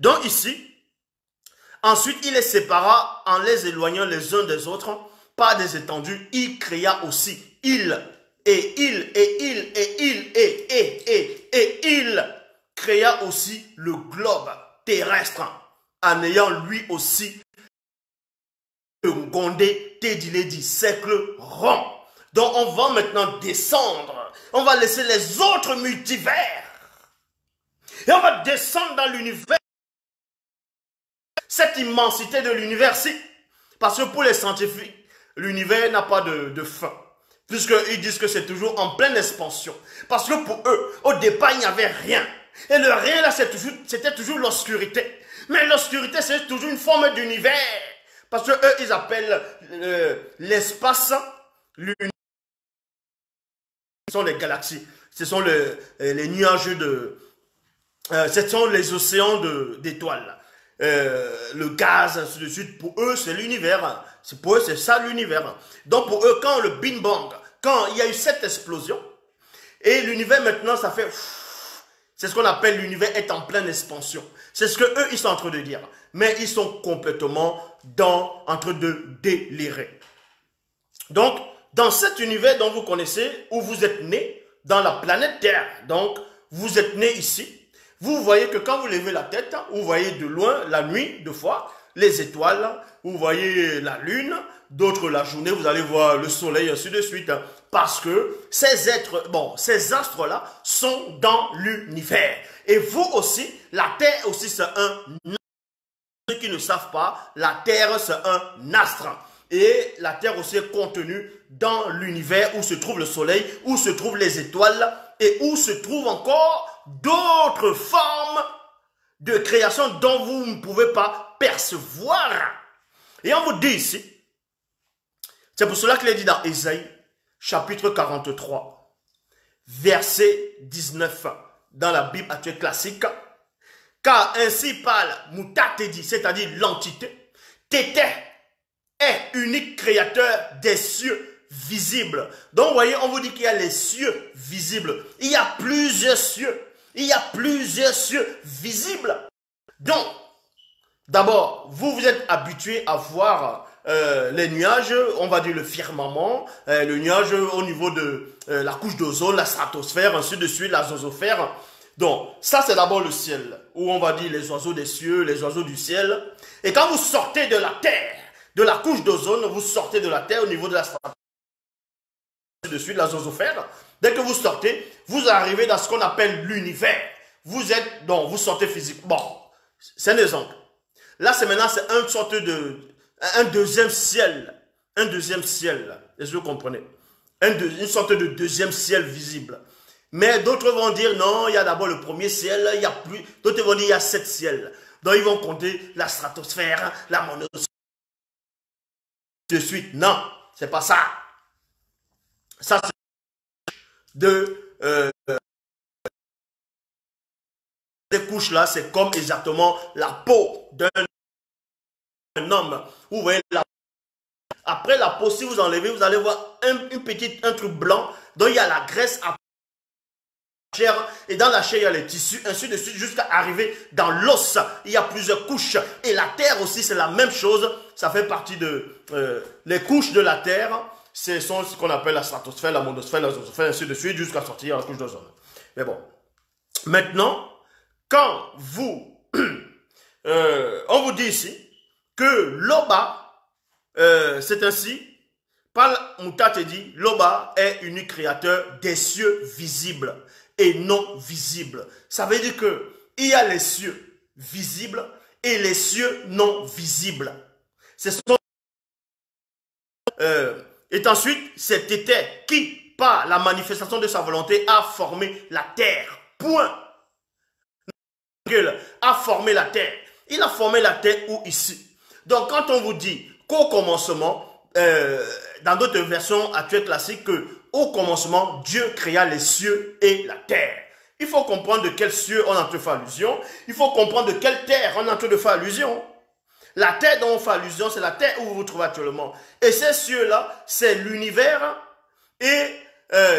Donc ici, ensuite, il les sépara en les éloignant les uns des autres par des étendues. Il créa aussi il créa aussi le globe terrestre en ayant lui aussi le Gondé Tédilé cercle rond. Donc on va maintenant descendre. On va laisser les autres multivers. Et on va descendre dans l'univers. Cette immensité de l'univers-ci. Parce que pour les scientifiques, l'univers n'a pas de fin. Puisqu'ils disent que c'est toujours en pleine expansion. Parce que pour eux, au départ, il n'y avait rien. Et le rien là, c'était toujours l'obscurité. Mais l'obscurité, c'est toujours une forme d'univers. Parce que eux, ils appellent l'espace l'univers. Ce sont les galaxies. Ce sont les nuages de... ce sont les océans d'étoiles. Le gaz, ainsi de suite. Pour eux, c'est l'univers. Pour eux, c'est ça l'univers. Donc pour eux, quand le Big Bang, quand il y a eu cette explosion, et l'univers maintenant, ça fait... C'est ce qu'on appelle l'univers est en pleine expansion. C'est ce que eux, ils sont en train de dire. Mais ils sont complètement en train de délirer. Donc, dans cet univers dont vous connaissez, où vous êtes né, dans la planète Terre, donc vous êtes né ici, vous voyez que quand vous levez la tête, vous voyez de loin la nuit, deux fois, les étoiles, vous voyez la lune, d'autres la journée, vous allez voir le soleil, ainsi de suite. Parce que ces êtres, ces astres-là sont dans l'univers. Et vous aussi, la Terre aussi c'est un astre. Ceux qui ne savent pas, la Terre c'est un astre. Et la Terre aussi est contenue dans l'univers où se trouve le soleil, où se trouvent les étoiles et où se trouvent encore d'autres formes de création dont vous ne pouvez pas percevoir. Et on vous dit ici, c'est pour cela qu'il est dit dans Ésaïe, chapitre 43, verset 19, dans la Bible actuelle classique, car ainsi parle Moutatedi, c'est-à-dire l'entité, Tété est unique créateur des cieux visibles. Donc vous voyez, on vous dit qu'il y a les cieux visibles. Il y a plusieurs cieux. Il y a plusieurs cieux visibles. Donc, d'abord, vous êtes habitué à voir les nuages, on va dire le firmament, le nuage au niveau de la couche d'ozone, la stratosphère, ainsi de suite, la zosphère. Donc, ça c'est d'abord le ciel, où on va dire les oiseaux des cieux, les oiseaux du ciel. Et quand vous sortez de la terre, de la couche d'ozone, vous sortez de la terre au niveau de la stratosphère, de suite, la zosphère. Dès que vous sortez, vous arrivez dans ce qu'on appelle l'univers. Vous êtes, donc vous sortez physiquement. Bon, c'est un exemple. Là, c'est maintenant, c'est une sorte de, un deuxième ciel. Un deuxième ciel. Est-ce que vous comprenez? Une sorte de deuxième ciel visible. Mais d'autres vont dire, non, il y a d'abord le premier ciel, il y a plus. D'autres vont dire, il y a 7 ciels. Donc, ils vont compter la stratosphère, la monosphère. De suite, non, c'est pas ça. Ça, c'est ces couches-là, c'est comme exactement la peau d'un homme. Vous voyez la... Après la peau, si vous enlevez, vous allez voir un truc blanc. Donc il y a la graisse à chair. Et dans la chair, il y a les tissus, ainsi de suite, jusqu'à arriver dans l'os. Il y a plusieurs couches. Et la terre aussi, c'est la même chose. Ça fait partie de... les couches de la terre, ce sont ce qu'on appelle la stratosphère, la monosphère, la zosphère, ainsi de suite, jusqu'à sortir la couche d'ozone. Mais bon. Maintenant, quand vous... on vous dit ici que Loba, c'est ainsi, par Moutatedi, Loba est unique créateur des cieux visibles et non visibles. Ça veut dire que il y a les cieux visibles et les cieux non visibles. Ce sont... et ensuite, c'est Tété qui, par la manifestation de sa volonté, a formé la terre. Point. A formé la terre. Il a formé la terre où ici. Donc quand on vous dit qu'au commencement, dans d'autres versions actuelles classiques, que au commencement, Dieu créa les cieux et la terre. Il faut comprendre de quels cieux on est en train de faire allusion. Il faut comprendre de quelle terre on est en train de faire allusion. La terre dont on fait allusion, c'est la terre où vous vous trouvez actuellement. Et ces cieux-là, c'est l'univers et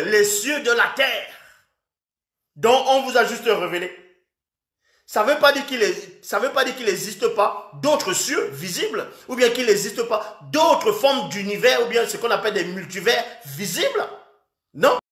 les cieux de la terre dont on vous a juste révélé. Ça veut pas dire ça veut pas dire qu'il n'existe pas d'autres cieux visibles, ou bien qu'il n'existe pas d'autres formes d'univers, ou bien ce qu'on appelle des multivers visibles. Non.